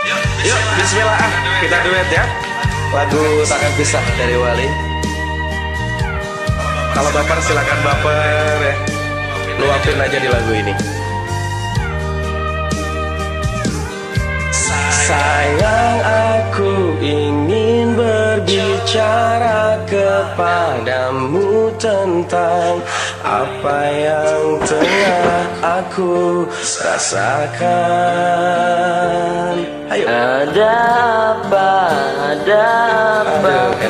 Yuk, bismillah, kita duet ya. Lagu Takkan Pisah dari Wali. Kalau baper silakan baper ya. Luapin aja di lagu ini. Sayang, aku ingin berbicara kepadamu tentang apa yang tengah aku rasakan. Ayo. Ada apa,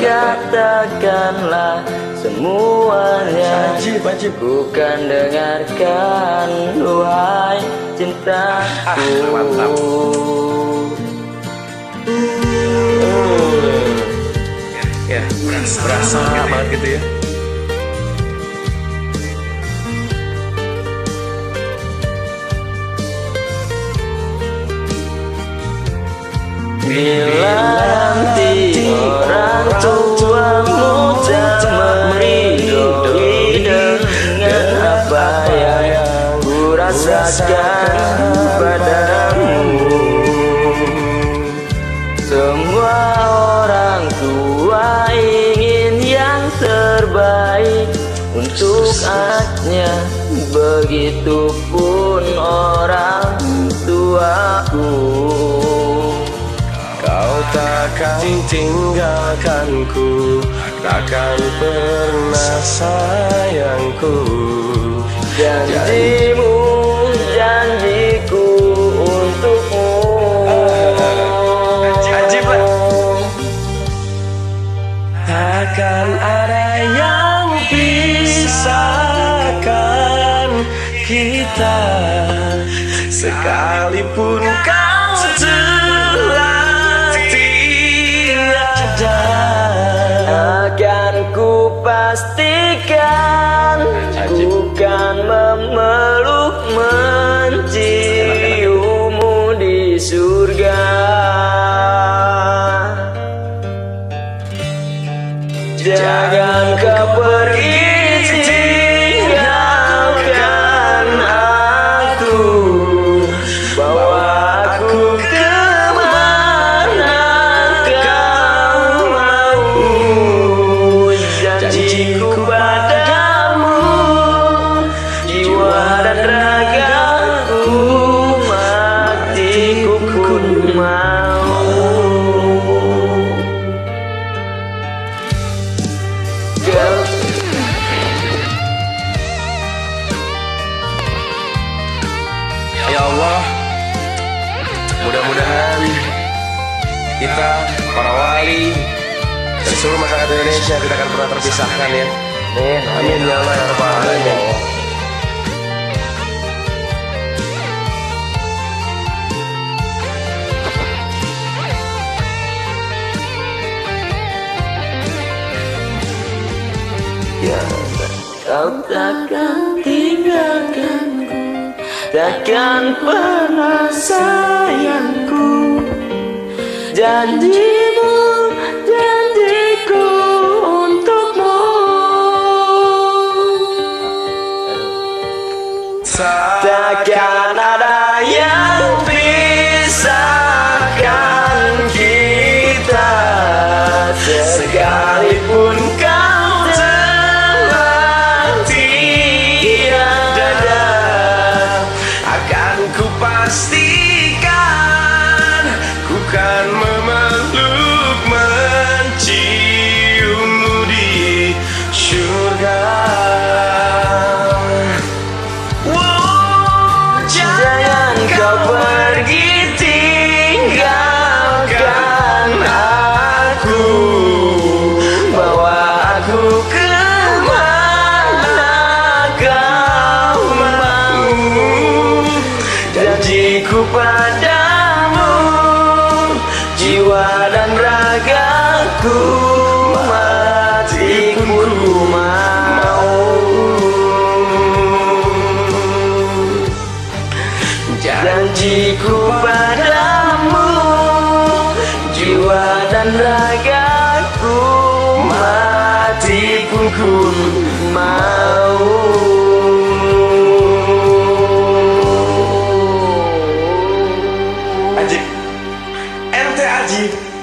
katakanlah semuanya. Wajib. Ku kan dengarkan, wahai cintaku. Mantap. Ya, berasa banget gitu ya. Bila nanti orang tuamu tak meridoi dengan apa yang ku rasakan padamu. Semua orang tua ingin yang terbaik untuk anaknya, begitupun orang tuaku. Kau takkan tinggalkanku, takkan pernah sayangku. Janjimu, janjiku untukmu. Ajib lah. Takkan ada yang pisahkan kita, sekalipun kau telah tiada. Akan ku pastikan, ku kan memeluk menciummu di surga. Jangan kau pergi tinggalkan aku, bawa aku kemana kau mau. Janjiku padamu, jiwa dan ragaku, matiku pun mau. Ya Allah, mudah-mudahan kita, para wali dan seluruh masyarakat Indonesia tidak akan pernah terpisahkan ya. Amin ya Allah ya Rabbal Alamin. Ya, kau takkan tinggalkanku, takkan pernah sayangku. Janjimu, janjiku untukmu. Takkan ada yang pisahkan kita, sekalipun kau telah tiada. Akan ku pastikan, ku kan memeluk menciummu di surga. Wow, Jangan kau pergi tinggalkan aku, bawa aku kemana kau mau. Janjiku padamu, jiwa dan ragaku, matiku mau. Janjiku padamu, jiwa dan ragaku, mati pun ku mau. Haji.